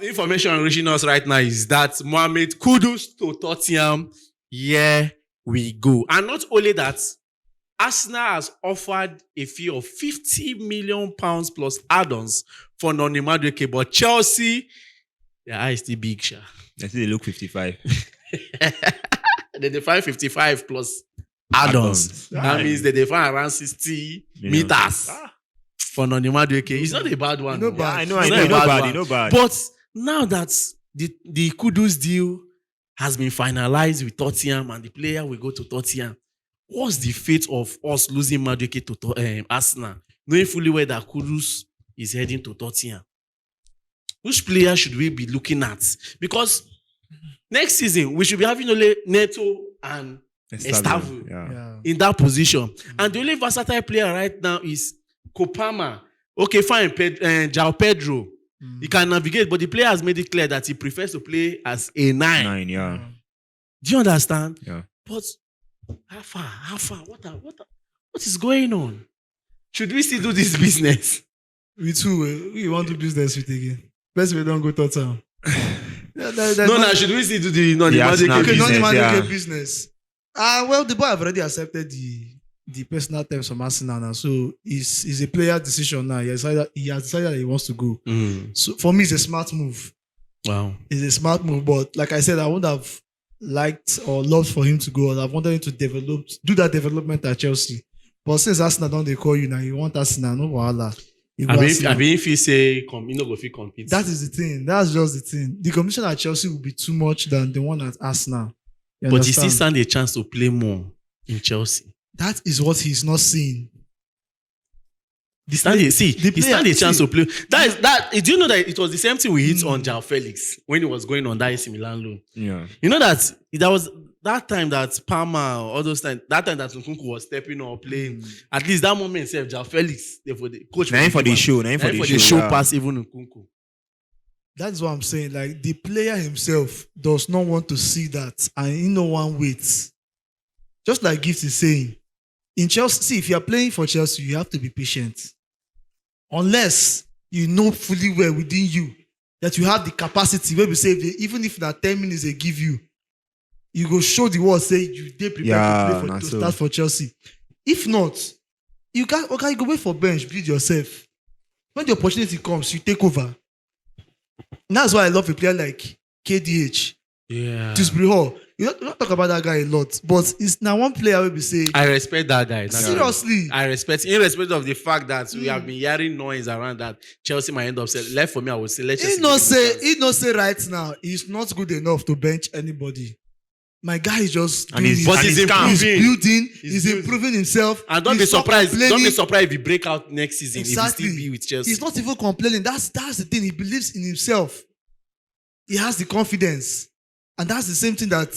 Information reaching us right now is that Mohammed Kudus to Tottenham. Here we go. And not only that, Arsenal has offered a fee of £50 million plus add-ons for Noni Madueke, but Chelsea, their eyes still big, sha. I see they look 55. They define 55 plus add-ons. That means they define around 60 meters for Noni Madueke. It's not a bad one. No bad. I know bad. But now that the Kudus deal has been finalized with Tottenham and the player will go to Tottenham, what's the fate of us losing Madueke to Arsenal, knowing fully well that Kudus is heading to Tottenham? Which player should we be looking at? Because next season, we should be having only Neto and Estavo in that position. And the only versatile player right now is Kopama. Okay, fine, João Pedro. He can navigate, but the player has made it clear that he prefers to play as a 9. Do you understand? Yeah. But how far? What is going on? Should we still do this business? We too. We want to do business with again. Best we don't go to town. Should we still do the non-Madueke business? Well, the boy have already accepted the personal terms from Arsenal now, so it's a player decision now. He has decided that he wants to go. So for me, it's a smart move. Wow, it's a smart move. But like I said, I would have liked or loved for him to go. I wanted him to do that development at Chelsea. But since Arsenal don't they call you now, you want Arsenal, no wahala. I mean, if you say you know, go fit compete. That is the thing. That's just the thing. The competition at Chelsea will be too much than the one at Arsenal. But he still stand a chance to play more in Chelsea. That is what he's not seeing. He stand a chance to play. Do you know that it was the same thing we hit on João Felix when he was going on that AC Milan loan? Yeah. You know that was that time that Palmer, all those times, that time that Nkunku was stepping up playing. At least that moment itself, João Felix, for the coach. For the show pass even Nkunku. That's what I'm saying. Like, the player himself does not want to see that, and he no one waits. Just like Gift is saying, in Chelsea, see, if you are playing for Chelsea, you have to be patient. Unless you know fully well within you that you have the capacity where we say, even if that 10 minutes they give you, you go show the world, say you did prepare to start for Chelsea. If not, you go wait for bench, build yourself. When the opportunity comes, you take over. And that's why I love a player like KDH. Yeah. Dewsbury Hall. You don't talk about that guy a lot, but it's now one player will be say. I respect that guy. Seriously. I respect, irrespective of the fact that we have been hearing noise around that Chelsea might end up selling. Left for me, I would say let's just. He not say right now he's not good enough to bench anybody. My guy is just he's building. He's improving himself. And don't be surprised. Don't be surprised if he break out next season. Exactly. If he still be with Chelsea. He's not even complaining. That's the thing. He believes in himself. He has the confidence. And that's the same thing that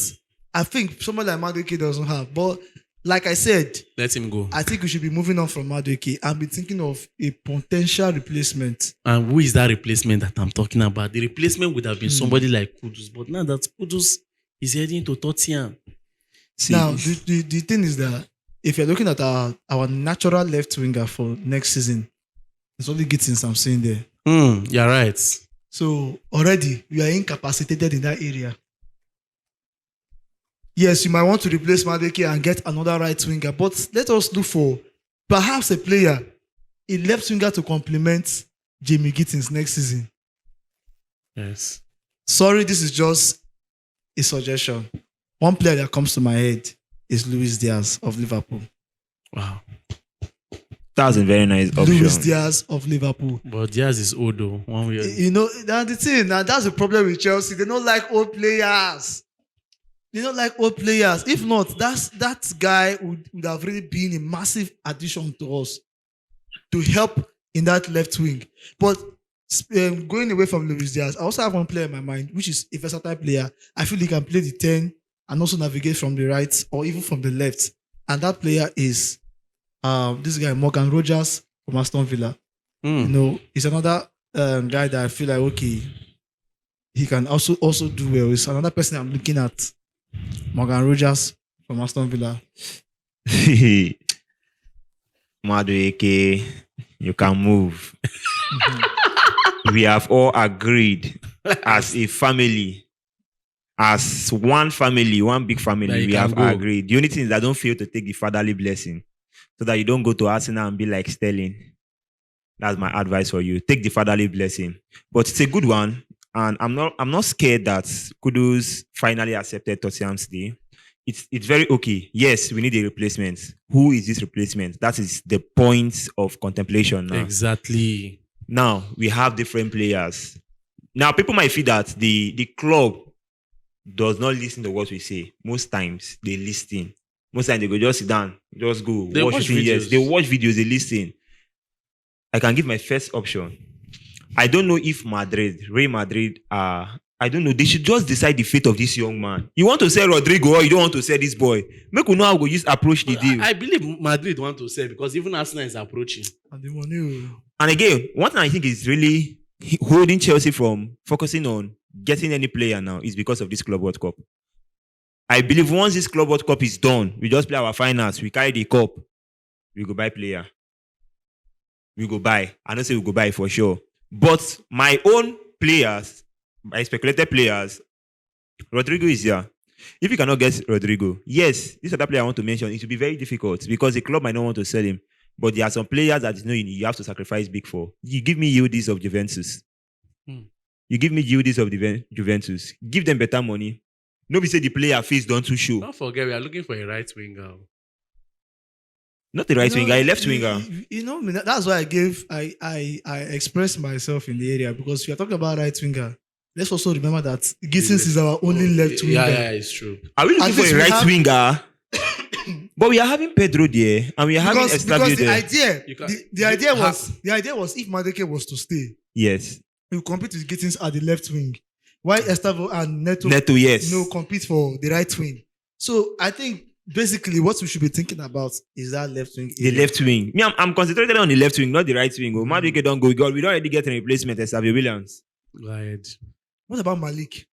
I think someone like Madueke doesn't have. But like I said, let him go. I think we should be moving on from Madueke and be thinking of a potential replacement. And who is that replacement that I'm talking about? The replacement would have been somebody like Kudus. But now that Kudus is heading to Tottenham. Now, the thing is that if you're looking at our natural left winger for next season, it's only Gittins I'm saying there. You're right. So already we are incapacitated in that area. Yes, you might want to replace Madueke and get another right winger, but let us look for perhaps a player, a left winger to complement Jamie Gittins next season. Yes. Sorry, this is just a suggestion. One player that comes to my head is Luis Diaz of Liverpool. Wow. That's a very nice option. Luis Diaz of Liverpool. But Diaz is old though. You know, that's the thing. Now that's the problem with Chelsea. They don't like old players. If not, that guy would have really been a massive addition to us to help in that left wing. But going away from Luis Diaz, I also have one player in my mind, which is a versatile player. I feel he can play the 10 and also navigate from the right or even from the left. And that player is this guy, Morgan Rogers from Aston Villa. You know, he's another guy that I feel like, okay, he can also do well. It's another person I'm looking at. Morgan Rogers from Aston Villa. Madueke, you can move. We have all agreed as a family, as one family, one big That family, you we can have go. agreed. The only thing is that don't fail to take the fatherly blessing so that you don't go to Arsenal and be like Sterling. That's my advice for you. Take the fatherly blessing. But it's a good one. And I'm not scared that Kudus finally accepted Tottenham's deal. It's very okay. Yes, we need a replacement. Who is this replacement? That is the point of contemplation now. Exactly. Now we have different players. Now people might feel that the club does not listen to what we say. Most times they listen. Most times they go just sit down, just go They watch 15 years. videos. They watch videos, they listen. I can give my first option. I don't know if Real Madrid I don't know. They should just decide the fate of this young man. You want to sell Rodrigo or you don't want to sell this boy? Make we know how we go use approach the deal. I believe Madrid want to sell because even Arsenal is approaching. And the money. And again, one thing I think is really holding Chelsea from focusing on getting any player now is because of this Club World Cup. I believe once this Club World Cup is done, we just play our finals, we carry the cup, we go buy player. We go buy. I don't say we go buy for sure. But my own players, my speculated players, Rodrigo is here. If you cannot get Rodrigo, yes, this other player I want to mention, it will be very difficult because the club might not want to sell him. But there are some players that you have to sacrifice big for. You give me Yildiz of Juventus. You give me Yildiz of Juventus. Give them better money. Nobody say the player fees don't too show. Don't forget, we are looking for a right winger. Not the right winger, a left winger. That's why I expressed myself in the area because we are talking about right winger. Let's also remember that Gittins is our only left winger. Yeah, it's true. Are we looking At for least a we right have- winger? But we are having Pedro there, and we are having Because Estabio the there. idea, You can- the idea was if Madueke was to stay, Yes, he would compete with Gittins at the left wing, while Estavo and Neto, yes. compete for the right wing. So I think basically what we should be thinking about is that left wing. The left wing. Me, I'm concentrated on the left wing, not the right wing. Oh, Madueke don't go. We don't already get a replacement. Estabio Williams, Go ahead. What about Malik?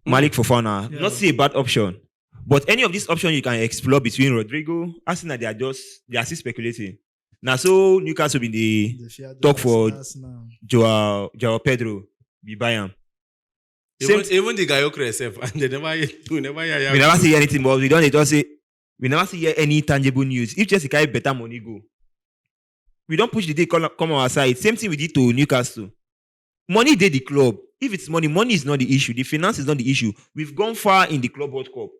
Malik Fofana. Yeah. Not see a bad option, but any of these options you can explore between Rodrigo, Arsenal, they are still speculating. Now, so Newcastle be the talk for Joao Pedro. We buy him. Even the Gayokre itself, and they never We never see anything, but we don't say we never see any tangible news. If Chelsea carry better money go, we don't push the day come our side. Same thing we did to Newcastle. Money did the club. If it's money is not the issue. The finance is not the issue. We've gone far in the Club World Cup.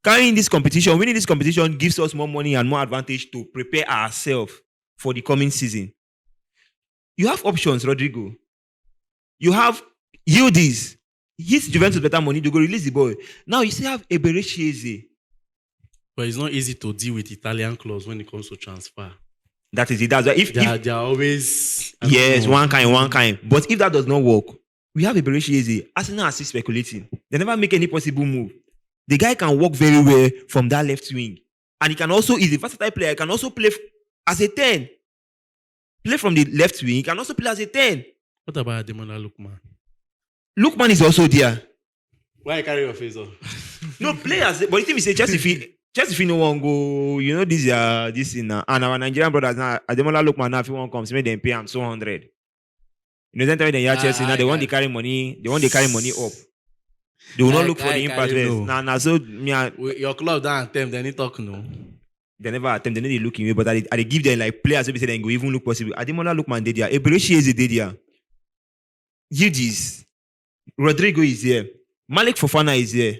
Carrying this competition, winning this competition gives us more money and more advantage to prepare ourselves for the coming season. You have options, Rodrigo. You have Yildiz. His Juventus better money to go release the boy. Now you still have Eberechi. But it's not easy to deal with Italian clubs when it comes to transfer. That is it. That's why They are always one kind. But if that does not work, we have Eberechi. Arsenal are still speculating. They never make any possible move. The guy can work very well from that left wing. And he can also, he's a versatile player. He can also play as a 10. Play from the left wing. He can also play as a 10. What about Ademola Lookman? Lookman is also there. Why you carry your face off? No, players. But the thing is, Chelsea no one go, this thing now. And our Nigerian brothers now, Ademola Lookman now, if you want to come, make them pay him 200. Then they hear Chelsea now, they want to carry money up. They will not look for the impact. Your club don't attempt any talk, no. They never attempt, they know they look in way, but they give them like players who say they go even look possible. Ademola Lookman did there. Eberechi is there. Yildiz. Rodrigo is here. Malik Fofana is here.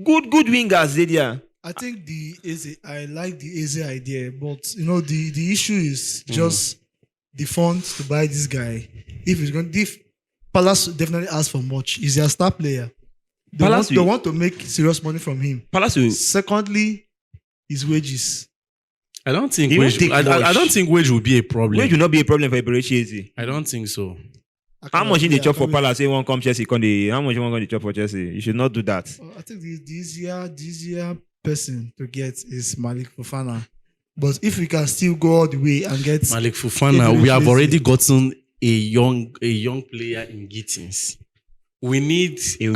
Good wingers there. I think I like the easy idea, but the issue is just the funds to buy this guy. If Palace definitely ask for much, he's their star player. They want to make serious money from him. Secondly, his wages. I don't think wage will be a problem. Wage will not be a problem for Eberechi. I don't think so. How much in the chop for Palace? Say one come Chelsea, how much you want to chop for Chelsea? You should not do that. I think the easier person to get is Malik Fofana. But if we can still go all the way and get Malik Fofana, we have already gotten a young player in Gittins. We need a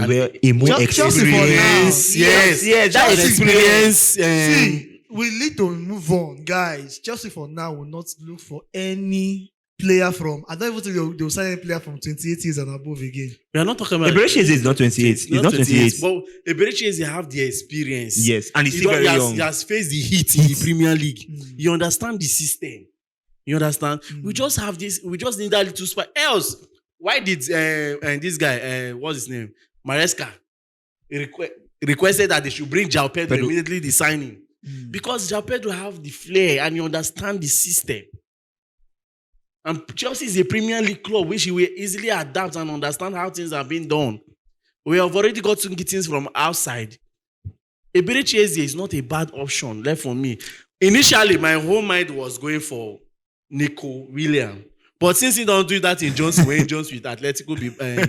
more experience. Yes, that experience. See, we need to move on, guys. Chelsea for now will not look for any player from. I don't even think they'll sign a player from 28 years and above again. We are not talking about Eberechi Eze is not 28. He's not 28. But Eberechi Eze have the experience. Yes, and he's He still don- very he has, young. He has faced the heat in the Premier League. You understand the system. You understand? We just have this. We just need that little spot. Else, why did this guy, what's his name, Mareska, requested that they should bring João Pedro Pedro. immediately the signing? Because João Pedro have the flair and you understand the system. And Chelsea is a Premier League club which he will easily adapt and understand how things are being done. We have already got some things from outside. Eberechi Eze is not a bad option left for me. Initially, my whole mind was going for Nico Williams. But since he don't do that in Wayne Jones with Atletico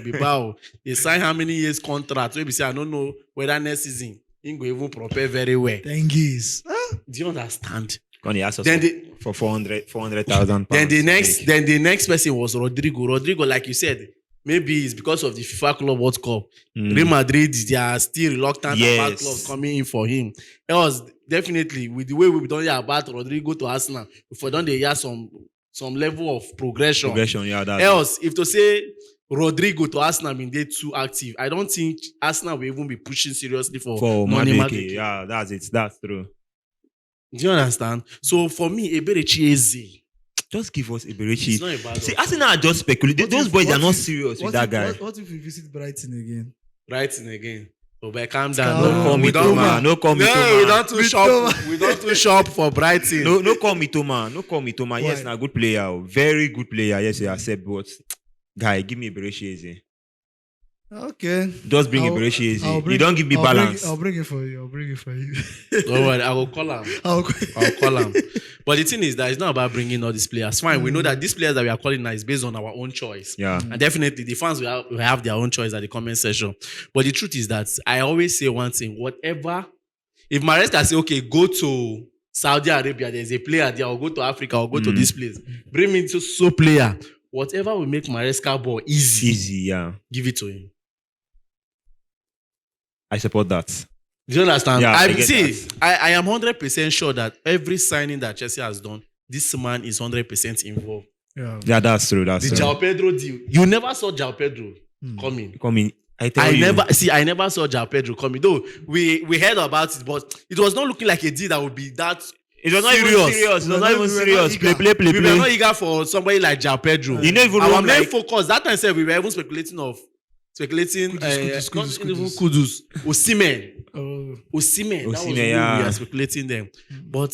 Bilbao, he signed how many years contract? So he say, I don't know whether next season he will even prepare very well. Tengiz. Do you understand? Gonna ask us Then the- for 400,000 Then the next person was Rodrigo. Rodrigo, like you said, maybe it's because of the FIFA Club World Cup. Real Madrid, they are still reluctant about Yes. clubs coming in for him. It was definitely with the way we don't hear about Rodrigo to Arsenal, if we don't hear some level of progression. Yeah, that's Else, if to say Rodrigo to Arsenal been they too active, I don't think Arsenal will even be pushing seriously for Noni Madueke. Madueke. Yeah, that's it. That's true. Do you understand? So for me, Eberechi Eze, Just give us it's Eberechi. not a bad See, option. Arsenal are just speculating. What Those if- boys what are not if- serious with What that if- guy. What if we visit Brighton again? Writing again. Oh, but calm Calm down. down. Call me we don't Toma. man. No call me No, Toma. we don't too shop. We don't too shop for Brighton. No, call me Toma. No call me Toma. Yes, Why? na good player. Oh. Very good player. Yes, you accept. But guy, give me Eberechi Eze. Okay. Just bring I'll- Eberechi Eze. I'll bring- You don't give me I'll bring- balance. I'll bring it for you. I'll bring it for you. Don't worry, I will call him. I'll call him. But the thing is that it's not about bringing all these players. Fine, we know that these players that we are calling now is based on our own choice. Yeah. And definitely the fans will have their own choice at the comment section. But the truth is that I always say one thing, whatever, if Mareska say, okay, go to Saudi Arabia, there's a player there, or go to Africa, or go to this place, bring me to so player, whatever will make Mareska ball Easy, yeah. give it to him. I support that. Do you understand? Yeah, I get see, that. I am 100% sure that every signing that Chelsea has done, this man is 100% involved. Yeah. Yeah, that's true. That's The true. João Pedro deal, you never saw João Pedro coming. Come in. I tell you. I never saw João Pedro coming. Though we heard about it, but it was not looking like a deal that would be that. It was not even serious. serious. It was We not were even not serious. eager. Play. We were not eager for somebody like João Pedro. You know, even Our wrong, main like- focus that time said we were even speculating. Kudus, Not even Kudus. Osimhen. Oh. Osimhen. That was Osimhen, who we yeah. are speculating them. But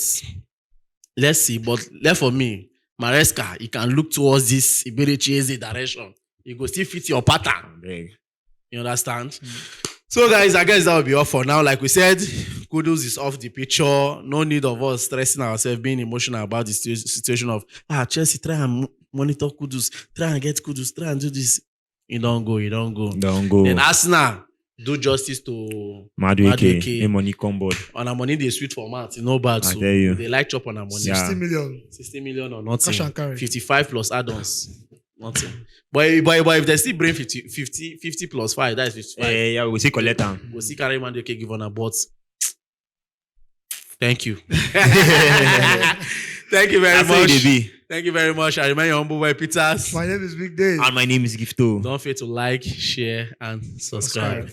let's see. But left for me, Mareska, you can look towards this Eberechi Eze direction. You go still fit your pattern. Big. You understand? So, guys, I guess that will be all for now. Like we said, Kudus is off the picture. No need of us stressing ourselves, being emotional about the situation of Chelsea, try and monitor Kudus, try and get Kudus, try and do this. You don't go. Don't go. Then Arsenal, do justice to Madueke. Money combo. on our money, they sweet format. No bad. I So tell you. they like chop on our money. Yeah. 60 million. 60 million or nothing. Cash and carry. 55 plus add-ons. Nothing. But if they still bring 50 plus 5, that is 55. Yeah, we see collect them. We'll see Carrie Madueke give on a but thank you. Thank you very That's how it much. be. Thank you very much. I remain your humble boy Peters. My name is Big Dave. And my name is Gifto. Don't forget to like, share, and subscribe.